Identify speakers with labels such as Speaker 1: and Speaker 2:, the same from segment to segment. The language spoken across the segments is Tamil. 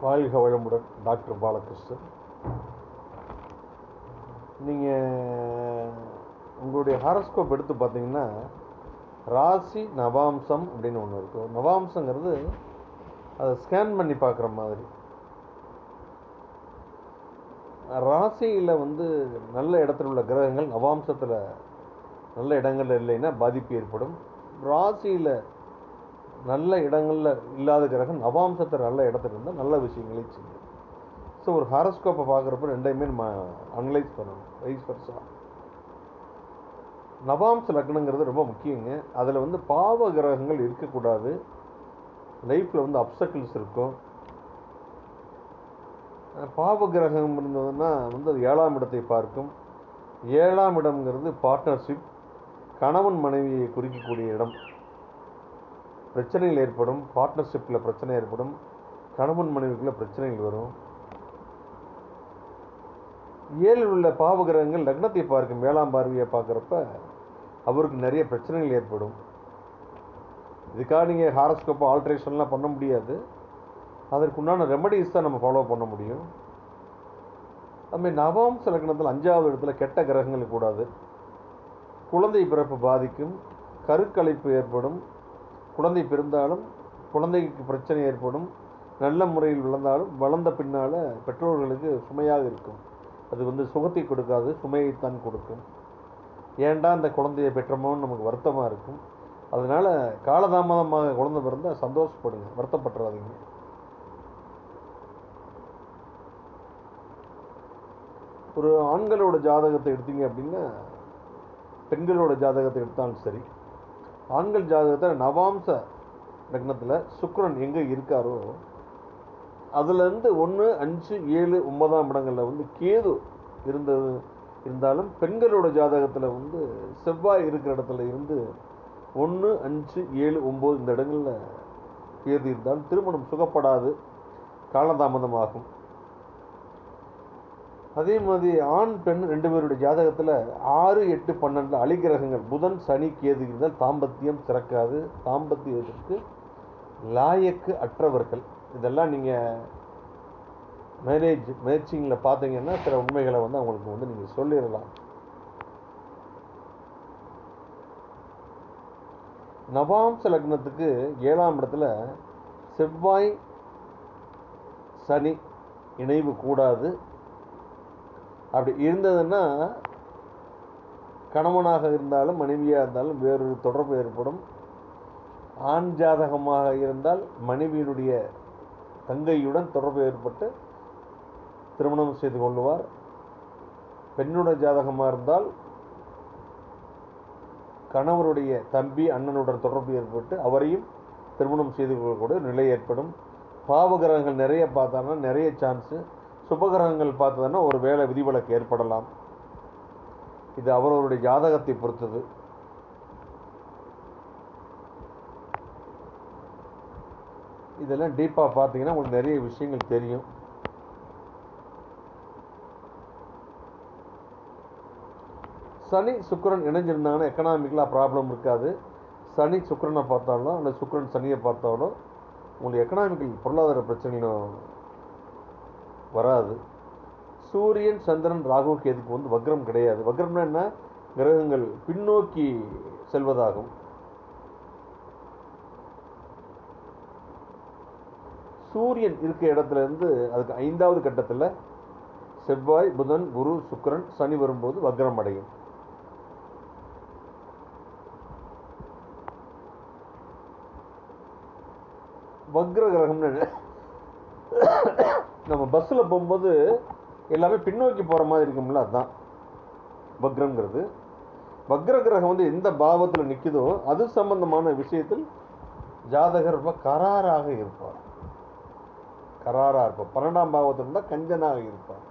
Speaker 1: வாழ்க வளமுடன். டாக்டர் பாலகிருஷ்ணன். நீங்கள் உங்களுடைய ஹாரோஸ்கோப் எடுத்து பார்த்தீங்கன்னா ராசி நவாம்சம் அப்படின்னு ஒன்று இருக்கும். நவாம்சங்கிறது அதை ஸ்கேன் பண்ணி பார்க்குற மாதிரி. ராசியில் நல்ல இடத்துல உள்ள கிரகங்கள் நவாம்சத்தில் நல்ல இடங்கள் இல்லைன்னா பாதிப்பு ஏற்படும். ராசியில் நல்ல இடங்களில் இல்லாத கிரகம் நவாம்சத்தில் நல்ல இடத்துல இருந்தால் நல்ல விஷயங்களை செய்யும். ஸோ ஒரு ஹாரோஸ்கோப்பை பார்க்குறப்ப ரெண்டையுமே நம்ம அனலைஸ் பண்ணணும். Wise versa. நவாம்ச லக்னங்கிறது ரொம்ப முக்கியங்க. அதில் பாவ கிரகங்கள் இருக்கக்கூடாது. லைஃப்பில் அப்சக்கிள்ஸ் இருக்கும். பாவ கிரகம் இருந்ததுன்னா அது 7ஆம் இடத்தை பார்க்கும். 7ஆம் இடம்ங்கிறது பார்ட்னர்ஷிப், கணவன் மனைவியை குறிக்கக்கூடிய இடம். பிரச்சனைகள் ஏற்படும். பார்ட்னர்ஷிப்பில் பிரச்சனை ஏற்படும். கணவன் மனைவிக்குள்ள பிரச்சனைகள் வரும். 7 உள்ள பாவ கிரகங்கள் லக்னத்தை பார்க்கும். 7ஆம் பார்வையை பார்க்குறப்ப அவருக்கு நிறைய பிரச்சனைகள் ஏற்படும். இதுக்காக நீங்கள் ஹாரோஸ்கோப்பை ஆல்ட்ரேஷன்லாம் பண்ண முடியாது. அதற்குண்டான ரெமடிஸ் தான் நம்ம ஃபாலோ பண்ண முடியும். அதுமாதிரி நவாம்ச லக்னத்தில் 5ஆவது இடத்துல கெட்ட கிரகங்கள் கூடாது. குழந்தை பிறப்பு பாதிக்கும். கருக்கலைப்பு ஏற்படும். குழந்தை பிறந்தாலும் குழந்தைக்கு பிரச்சனை ஏற்படும். நல்ல முறையில் வளர்ந்த பின்னால் பெற்றோர்களுக்கு சுமையாக இருக்கும். அது சுகத்தை கொடுக்காது, சுமையைத்தான் கொடுக்கும். ஏன்டா அந்த குழந்தையை பெற்றமோன்னு நமக்கு வருத்தமாக இருக்கும். அதனால் காலதாமதமாக குழந்தை பிறந்தால் சந்தோஷப்படுங்க, வருத்தப்பட்டுறாதீங்க. ஒரு ஆண்களோட ஜாதகத்தை எடுத்தீங்க அப்படின்னா பெண்களோட ஜாதகத்தை எடுத்தாலும் சரி, ஆண்கள் ஜாதகத்தில் நவாம்ச லக்னத்தில் சுக்கிரன் எங்கே இருக்காரோ அதுலேருந்து 1, 5, 7, 9ஆம் இடங்களில் கேது இருந்தாலும் பெண்களோட ஜாதகத்தில் செவ்வாய் இருக்கிற இடத்துல இருந்து 1, 5, 7, 9 இந்த இடங்களில் கேது இருந்தாலும் திருமணம் சுகப்படாது, காலதாமதமாகும். அதே மாதிரி ஆண் பெண் 2 பேருடைய ஜாதகத்தில் 6, 8, 12 அலிகிரகங்கள் புதன் சனி கேது இருந்தால் தாம்பத்தியம் சிறக்காது. தாம்பத்தியத்திற்கு லாயக்கு அற்றவர்கள். இதெல்லாம் நீங்கள் மேட்சிங்கில் பார்த்தீங்கன்னா சில உண்மைகளை அவங்களுக்கு நீங்கள் சொல்லிடலாம். நவாம்ச லக்னத்துக்கு 7ஆம் இடத்துல செவ்வாய் சனி இணைவு கூடாது. அப்படி இருந்ததுன்னா கணவனாக இருந்தாலும் மனைவியாக இருந்தாலும் வேறொரு தொடர்பு ஏற்படும். ஆண் ஜாதகமாக இருந்தால் மனைவியினுடைய தங்கையுடன் தொடர்பு ஏற்பட்டு திருமணம் செய்து கொள்வார். பெண்ணுடைய ஜாதகமாக இருந்தால் கணவருடைய தம்பி அண்ணனுடன் தொடர்பு ஏற்பட்டு அவரையும் திருமணம் செய்து கொள்ளக்கூடிய நிலை ஏற்படும். பாவகிரகங்கள் நிறைய பார்த்தாங்கன்னா நிறைய சான்ஸு. சுபகிரகங்கள் பார்த்ததுன்னா ஒரு வேளை விதிவிலக்கு ஏற்படலாம். இது அவரவருடைய ஜாதகத்தை பொறுத்தது. இதெல்லாம் டீப்பாக பார்த்தீங்கன்னா உங்களுக்கு நிறைய விஷயங்கள் தெரியும். சனி சுக்கிரன் இணைஞ்சிருந்தாங்கன்னா எக்கனாமிக்கலாக ப்ராப்ளம் இருக்காது. சனி சுக்கிரனை பார்த்தாலும் இல்லை சுக்கிரன் சனியை பார்த்தாலும் உங்களுக்கு எக்கனாமிக்கல் பொருளாதார பிரச்சனைகளும் வராது. சூரியன் சந்திரன் ராகு கேதுக்கு வக்ரம் கிடையாது. வக்ரம்னா என்ன? கிரகங்கள் பின்னோக்கி செல்வதாகும். சூரியன் இருக்க இடத்துல இருந்து அதுக்கு 5ஆவது கட்டத்தில் செவ்வாய் புதன் குரு சுக்கிரன் சனி வரும்போது வக்ரம் அடையும். வக்ர கிரகம்னு நம்ம பஸ்ஸில் போகும்போது எல்லாமே பின்னோக்கி போகிற மாதிரி இருக்கும்ல, அதுதான் வக்ரங்கிறது. வக்ர கிரகம் எந்த பாவத்தில் நிற்குதோ அது சம்பந்தமான விஷயத்தில் ஜாதகர் ரொம்ப கராராக இருப்பார். 12ஆம் பாவத்தில் இருந்தால் கஞ்சனாக இருப்பார்.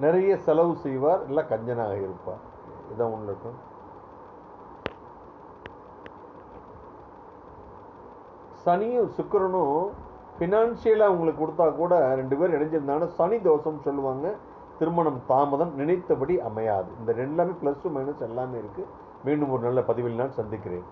Speaker 1: நிறைய செலவு செய்வார், இல்லை கஞ்சனாக இருப்பார். இதான் ஒன்று இருக்கும். சனியும் சுக்கிரனும் ஃபினான்ஷியலாக உங்களுக்கு கொடுத்தா கூட 2 பேர் இணைஞ்சிருந்தாங்கன்னா சனி தோஷம் சொல்லுவாங்க. திருமணம் தாமதம், நினைத்தபடி அமையாது. இந்த எல்லாமே ப்ளஸ் மைனஸ் எல்லாமே இருக்குது. மீண்டும் ஒரு நல்ல பதிவில் நான் சந்திக்கிறேன்.